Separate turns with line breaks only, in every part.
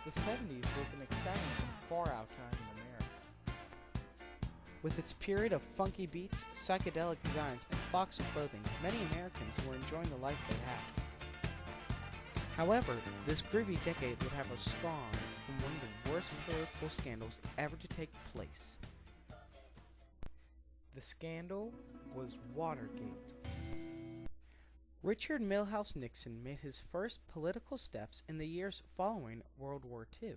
The 70s was an exciting and far-out time in America. With its period of funky beats, psychedelic designs, and foxy clothing, many Americans were enjoying the life they had. However, this groovy decade would have a spawn from one of the worst political scandals ever to take place. The scandal was Watergate. Richard Milhous Nixon made his first political steps in the years following World War II.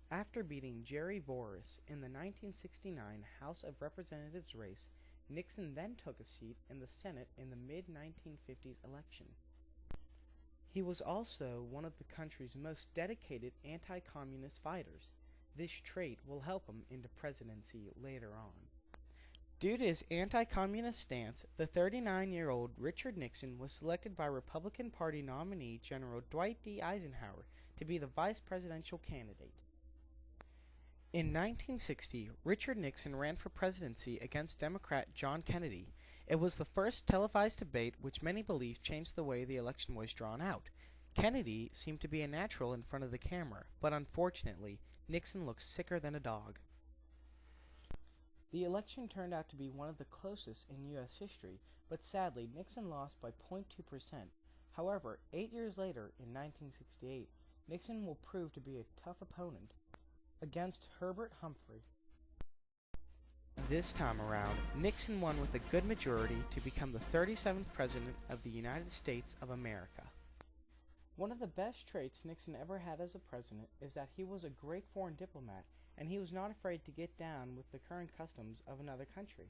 After beating Jerry Voorhis in the 1969 House of Representatives race, Nixon then took a seat in the Senate in the mid-1950s election. He was also one of the country's most dedicated anti-communist fighters. This trait will help him into presidency later on. Due to his anti-communist stance, the 39-year-old Richard Nixon was selected by Republican Party nominee General Dwight D. Eisenhower to be the vice presidential candidate. In 1960, Richard Nixon ran for presidency against Democrat John Kennedy. It was the first televised debate which many believe changed the way the election was drawn out. Kennedy seemed to be a natural in front of the camera, but unfortunately, Nixon looked sicker than a dog. The election turned out to be one of the closest in U.S. history, but sadly, Nixon lost by 0.2%. However, 8 years later, in 1968, Nixon will prove to be a tough opponent against Herbert Humphrey. This time around, Nixon won with a good majority to become the 37th President of the United States of America. One of the best traits Nixon ever had as a president is that he was a great foreign diplomat, and he was not afraid to get down with the current customs of another country.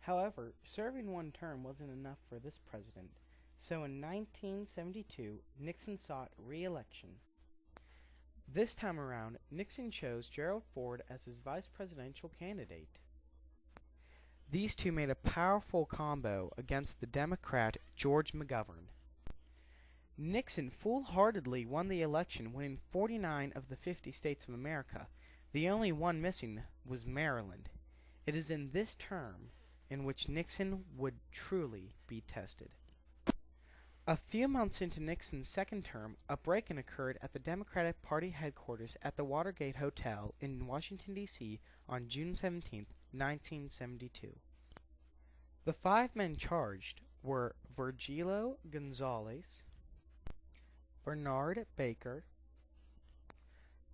However, serving one term wasn't enough for this president, so in 1972, Nixon sought re-election. This time around, Nixon chose Gerald Ford as his vice presidential candidate. These two made a powerful combo against the Democrat George McGovern. Nixon foolhardily won the election, winning 49 of the 50 states of America. The only one missing was Maryland. It is in this term in which Nixon would truly be tested. A few months into Nixon's second term, a break-in occurred at the Democratic Party headquarters at the Watergate Hotel in Washington, D.C. on June 17, 1972. The 5 men charged were Virgilio Gonzalez, Bernard Baker,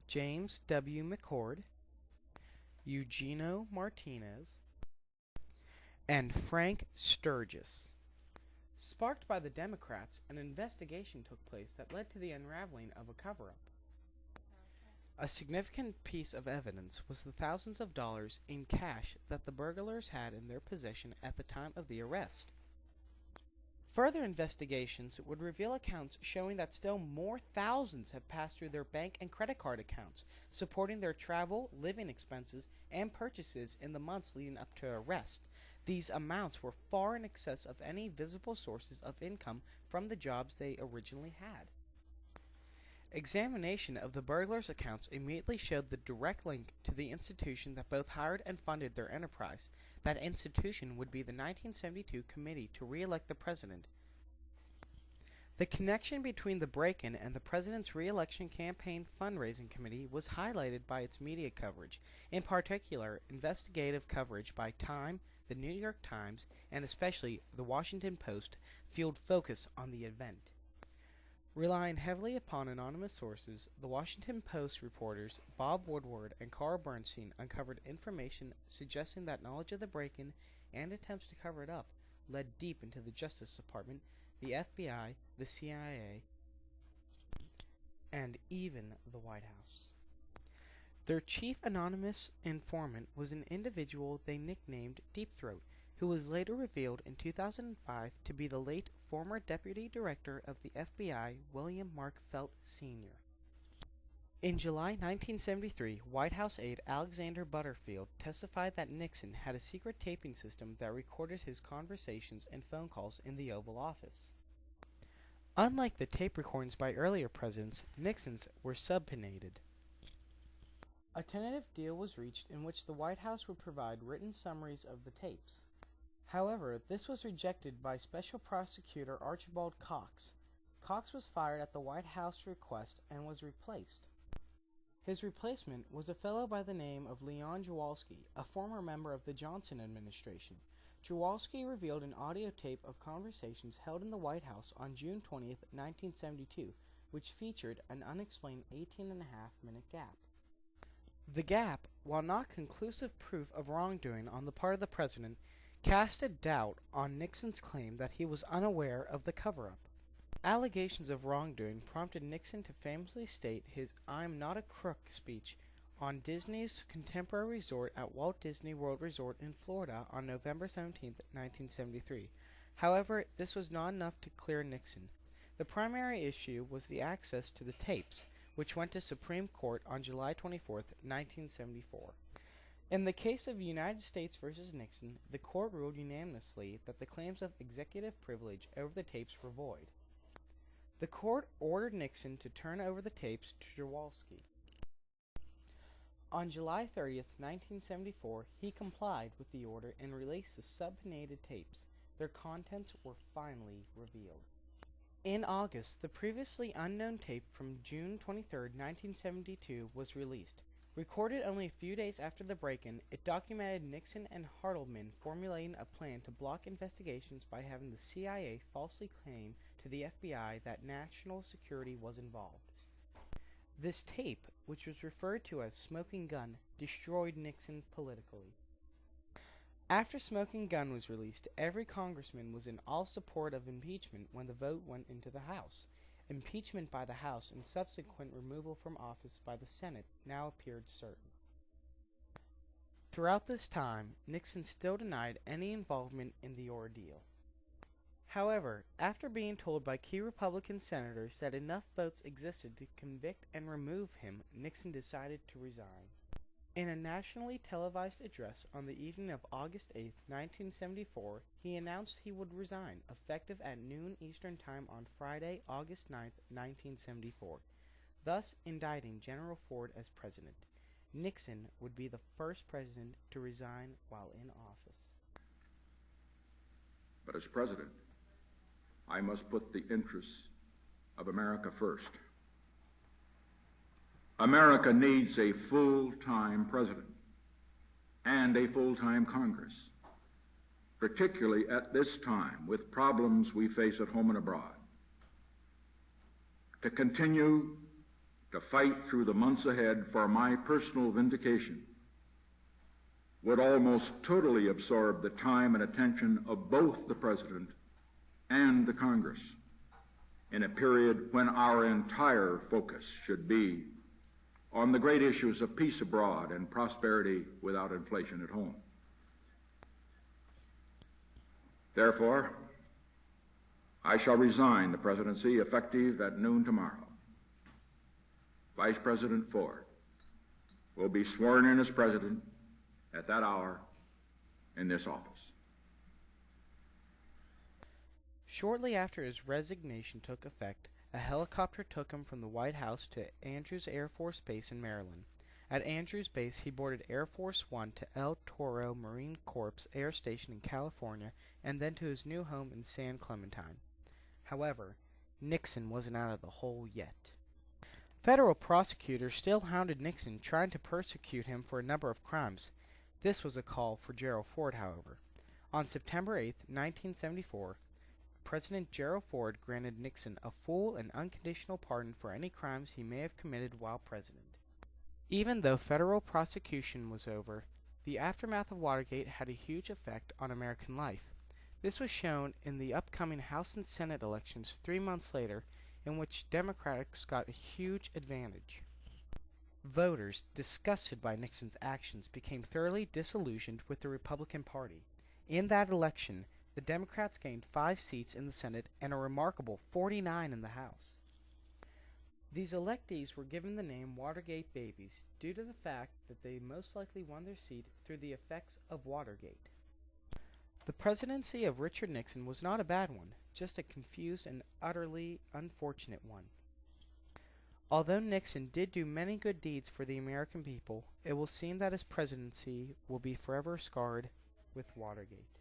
James W. McCord, Eugenio Martinez, and Frank Sturgis. Sparked by the Democrats, an investigation took place that led to the unraveling of a cover-up. A significant piece of evidence was the thousands of dollars in cash that the burglars had in their possession at the time of the arrest. Further investigations would reveal accounts showing that still more thousands have passed through their bank and credit card accounts, supporting their travel, living expenses, and purchases in the months leading up to arrest. These amounts were far in excess of any visible sources of income from the jobs they originally had. Examination of the burglars' accounts immediately showed the direct link to the institution that both hired and funded their enterprise. That institution would be the 1972 Committee to re-elect the President. The connection between the break-in and the President's re-election campaign fundraising committee was highlighted by its media coverage, in particular investigative coverage by Time, the New York Times, and especially the Washington Post fueled focus on the event. Relying heavily upon anonymous sources, the Washington Post reporters Bob Woodward and Carl Bernstein uncovered information suggesting that knowledge of the break-in and attempts to cover it up led deep into the Justice Department, the FBI, the CIA, and even the White House. Their chief anonymous informant was an individual they nicknamed Deep Throat, who was later revealed in 2005 to be the late former Deputy Director of the FBI, William Mark Felt Sr. In July 1973, White House aide Alexander Butterfield testified that Nixon had a secret taping system that recorded his conversations and phone calls in the Oval Office. Unlike the tape recordings by earlier presidents, Nixon's were subpoenaed. A tentative deal was reached in which the White House would provide written summaries of the tapes. However, this was rejected by Special Prosecutor Archibald Cox. Cox was fired at the White House request and was replaced. His replacement was a fellow by the name of Leon Jaworski, a former member of the Johnson administration. Jaworski revealed an audio tape of conversations held in the White House on June 20, 1972, which featured an unexplained 18.5-minute gap. The gap, while not conclusive proof of wrongdoing on the part of the president, casted doubt on Nixon's claim that he was unaware of the cover-up. Allegations of wrongdoing prompted Nixon to famously state his "I'm not a crook" speech on Disney's contemporary resort at Walt Disney World Resort in Florida on November 17, 1973. However, this was not enough to clear Nixon. The primary issue was the access to the tapes, which went to Supreme Court on July 24, 1974. In the case of United States v. Nixon, the court ruled unanimously that the claims of executive privilege over the tapes were void. The court ordered Nixon to turn over the tapes to Jaworski. On July 30, 1974, he complied with the order and released the subpoenaed tapes. Their contents were finally revealed. In August, the previously unknown tape from June 23, 1972 was released. Recorded only a few days after the break-in, it documented Nixon and Hartleman formulating a plan to block investigations by having the CIA falsely claim to the FBI that national security was involved. This tape, which was referred to as Smoking Gun, destroyed Nixon politically. After Smoking Gun was released, every congressman was in all support of impeachment when the vote went into the House. Impeachment by the House and subsequent removal from office by the Senate now appeared certain. Throughout this time, Nixon still denied any involvement in the ordeal. However, after being told by key Republican senators that enough votes existed to convict and remove him, Nixon decided to resign. In a nationally televised address on the evening of August 8, 1974, he announced he would resign, effective at noon Eastern Time on Friday, August 9, 1974, thus indicting General Ford as president. Nixon would be the first president to resign while in office.
But as president, I must put the interests of America first. America needs a full-time president and a full-time Congress, particularly at this time with problems we face at home and abroad. To continue to fight through the months ahead for my personal vindication would almost totally absorb the time and attention of both the President and the Congress in a period when our entire focus should be on the great issues of peace abroad and prosperity without inflation at home. Therefore, I shall resign the presidency effective at noon tomorrow. Vice President Ford will be sworn in as president at that hour in this office.
Shortly after his resignation took effect, a helicopter took him from the White House to Andrews Air Force Base in Maryland. At Andrews Base, he boarded Air Force One to El Toro Marine Corps Air Station in California and then to his new home in San Clementine. However, Nixon wasn't out of the hole yet. Federal prosecutors still hounded Nixon, trying to persecute him for a number of crimes. This was a call for Gerald Ford, however. On September 8, 1974, President Gerald Ford granted Nixon a full and unconditional pardon for any crimes he may have committed while president. Even though federal prosecution was over, the aftermath of Watergate had a huge effect on American life. This was shown in the upcoming House and Senate elections 3 months later, in which Democrats got a huge advantage. Voters, disgusted by Nixon's actions, became thoroughly disillusioned with the Republican Party. In that election, the Democrats gained 5 seats in the Senate and a remarkable 49 in the House. These electees were given the name Watergate babies due to the fact that they most likely won their seat through the effects of Watergate. The presidency of Richard Nixon was not a bad one, just a confused and utterly unfortunate one. Although Nixon did do many good deeds for the American people, it will seem that his presidency will be forever scarred with Watergate.